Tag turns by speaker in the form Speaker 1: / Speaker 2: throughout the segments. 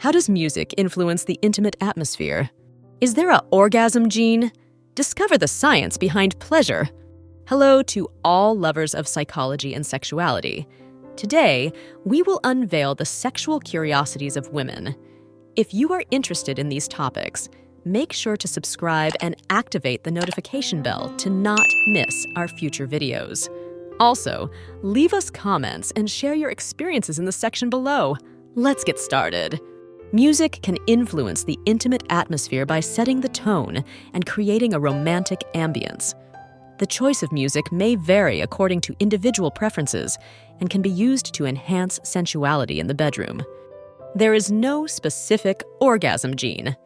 Speaker 1: How does music influence the intimate atmosphere? Is there an orgasm gene? Discover the science behind pleasure. Hello to all lovers of psychology and sexuality. Today, we will unveil the sexual curiosities of women. If you are interested in these topics, make sure to subscribe and activate the notification bell to not miss our future videos. Also, leave us comments and share your experiences in the section below. Let's get started. Music can influence the intimate atmosphere by setting the tone and creating a romantic ambience. The choice of music may vary according to individual preferences and can be used to enhance sensuality in the bedroom. There is no specific orgasm gene.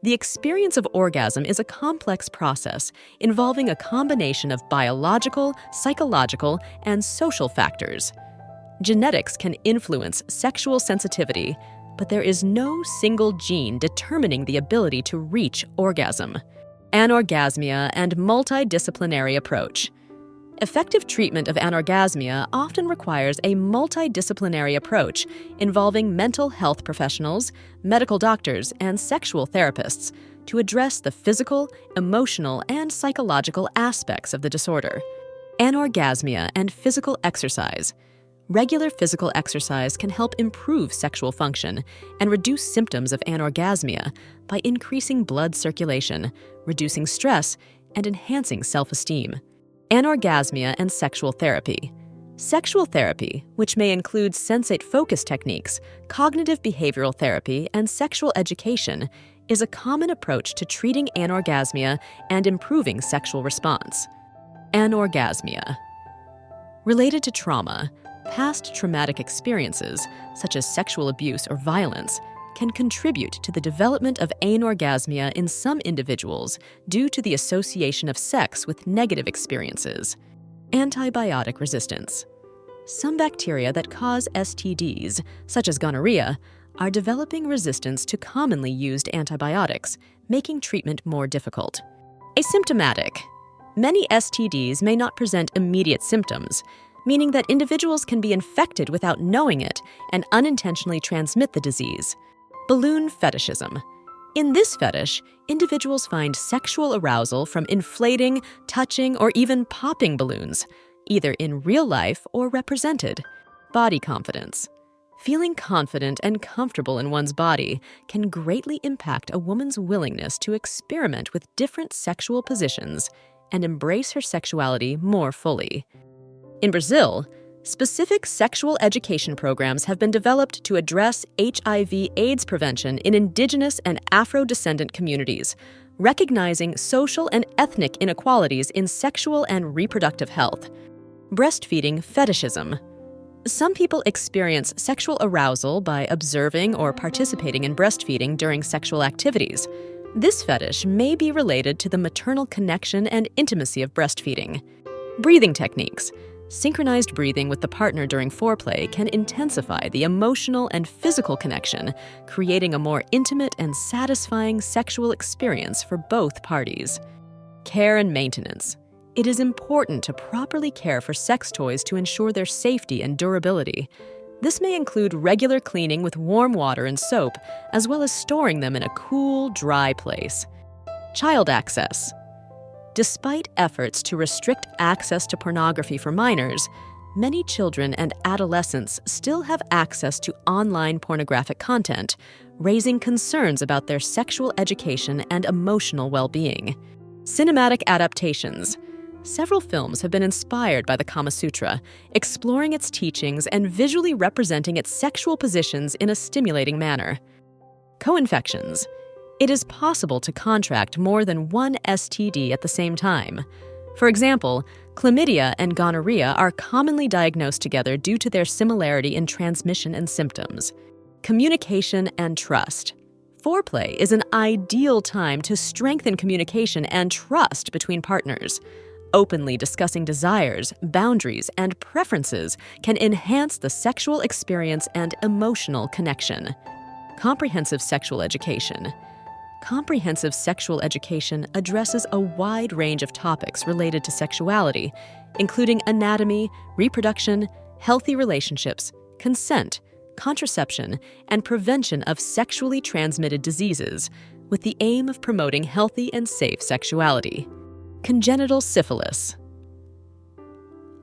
Speaker 1: The experience of orgasm is a complex process involving a combination of biological, psychological, and social factors. Genetics can influence sexual sensitivity, but there is no single gene determining the ability to reach orgasm. Anorgasmia and multidisciplinary approach. Effective treatment of anorgasmia often requires a multidisciplinary approach involving mental health professionals, medical doctors, and sexual therapists to address the physical, emotional, and psychological aspects of the disorder. Anorgasmia and physical exercise. Regular physical exercise can help improve sexual function and reduce symptoms of anorgasmia by increasing blood circulation, reducing stress, and enhancing self-esteem. Anorgasmia and sexual therapy. Sexual therapy, which may include sensate focus techniques, cognitive behavioral therapy, and sexual education, is a common approach to treating anorgasmia and improving sexual response. Anorgasmia. Related to trauma, past traumatic experiences, such as sexual abuse or violence, can contribute to the development of anorgasmia in some individuals due to the association of sex with negative experiences. Antibiotic resistance. Some bacteria that cause STDs, such as gonorrhea, are developing resistance to commonly used antibiotics, making treatment more difficult. Asymptomatic. Many STDs may not present immediate symptoms, meaning that individuals can be infected without knowing it and unintentionally transmit the disease. Balloon fetishism. In this fetish, individuals find sexual arousal from inflating, touching, or even popping balloons, either in real life or represented. Body confidence. Feeling confident and comfortable in one's body can greatly impact a woman's willingness to experiment with different sexual positions and embrace her sexuality more fully. In Brazil, specific sexual education programs have been developed to address HIV/AIDS prevention in indigenous and Afro-descendant communities, recognizing social and ethnic inequalities in sexual and reproductive health. Breastfeeding fetishism. Some people experience sexual arousal by observing or participating in breastfeeding during sexual activities. This fetish may be related to the maternal connection and intimacy of breastfeeding. Breathing techniques. Synchronized breathing with the partner during foreplay can intensify the emotional and physical connection, creating a more intimate and satisfying sexual experience for both parties. Care and maintenance. It is important to properly care for sex toys to ensure their safety and durability. This may include regular cleaning with warm water and soap, as well as storing them in a cool, dry place. Child access. Despite efforts to restrict access to pornography for minors, many children and adolescents still have access to online pornographic content, raising concerns about their sexual education and emotional well-being. Cinematic adaptations. Several films have been inspired by the Kama Sutra, exploring its teachings and visually representing its sexual positions in a stimulating manner. Co-infections. It is possible to contract more than one STD at the same time. For example, chlamydia and gonorrhea are commonly diagnosed together due to their similarity in transmission and symptoms. Communication and trust. Foreplay is an ideal time to strengthen communication and trust between partners. Openly discussing desires, boundaries, and preferences can enhance the sexual experience and emotional connection. Comprehensive sexual education. Comprehensive sexual education addresses a wide range of topics related to sexuality, including anatomy, reproduction, healthy relationships, consent, contraception, and prevention of sexually transmitted diseases, with the aim of promoting healthy and safe sexuality. Congenital syphilis.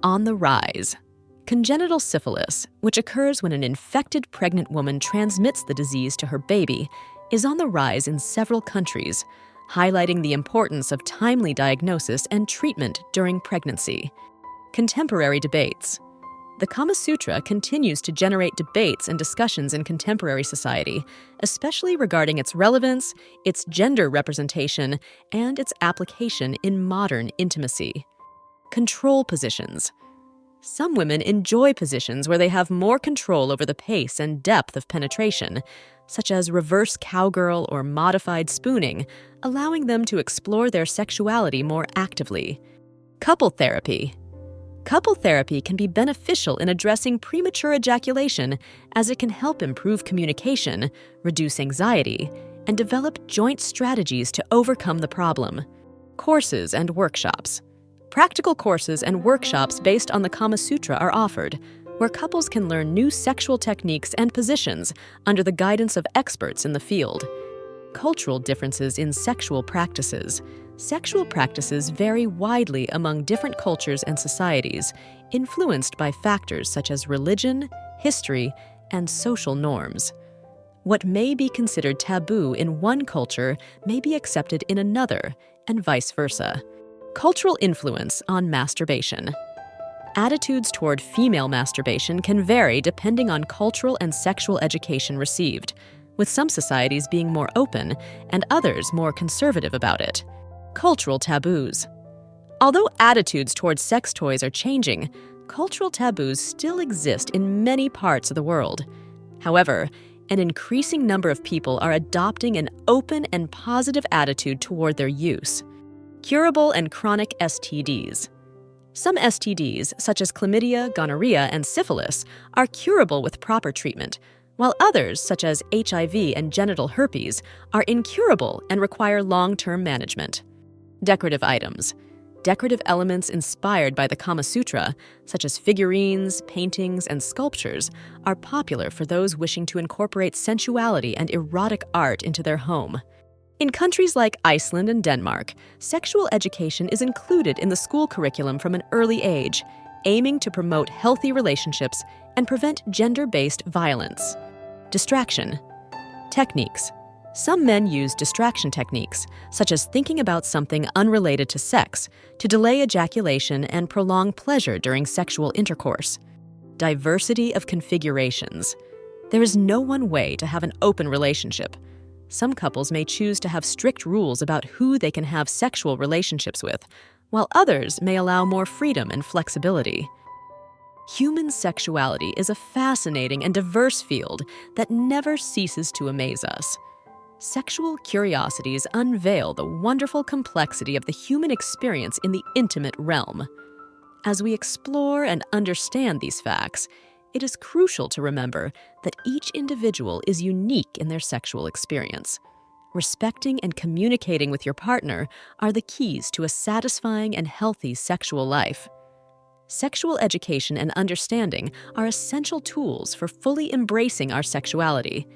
Speaker 1: On the rise. Congenital syphilis, which occurs when an infected pregnant woman transmits the disease to her baby, is on the rise in several countries, highlighting the importance of timely diagnosis and treatment during pregnancy. Contemporary debates. The Kama Sutra continues to generate debates and discussions in contemporary society, especially regarding its relevance, its gender representation, and its application in modern intimacy. Control positions. Some women enjoy positions where they have more control over the pace and depth of penetration, such as reverse cowgirl or modified spooning, allowing them to explore their sexuality more actively. Couple therapy. Couple therapy can be beneficial in addressing premature ejaculation, as it can help improve communication, reduce anxiety, and develop joint strategies to overcome the problem. Courses and workshops. Practical courses and workshops based on the Kama Sutra are offered, where couples can learn new sexual techniques and positions under the guidance of experts in the field. Cultural differences in sexual practices. Sexual practices vary widely among different cultures and societies, influenced by factors such as religion, history, and social norms. What may be considered taboo in one culture may be accepted in another, and vice versa. Cultural influence on masturbation. Attitudes toward female masturbation can vary depending on cultural and sexual education received, with some societies being more open and others more conservative about it. Cultural taboos. Although attitudes toward sex toys are changing, cultural taboos still exist in many parts of the world. However, an increasing number of people are adopting an open and positive attitude toward their use. Curable and chronic STDs. Some STDs, such as chlamydia, gonorrhea, and syphilis, are curable with proper treatment, while others, such as HIV and genital herpes, are incurable and require long-term management. Decorative items. Decorative elements inspired by the Kama Sutra, such as figurines, paintings, and sculptures, are popular for those wishing to incorporate sensuality and erotic art into their home. In countries like Iceland and Denmark, sexual education is included in the school curriculum from an early age, aiming to promote healthy relationships and prevent gender-based violence. Distraction. Techniques. Some men use distraction techniques, such as thinking about something unrelated to sex, to delay ejaculation and prolong pleasure during sexual intercourse. Diversity of configurations. There is no one way to have an open relationship. Some couples may choose to have strict rules about who they can have sexual relationships with, while others may allow more freedom and flexibility. Human sexuality is a fascinating and diverse field that never ceases to amaze us. Sexual curiosities unveil the wonderful complexity of the human experience in the intimate realm. As we explore and understand these facts, it is crucial to remember that each individual is unique in their sexual experience. Respecting and communicating with your partner are the keys to a satisfying and healthy sexual life. Sexual education and understanding are essential tools for fully embracing our sexuality.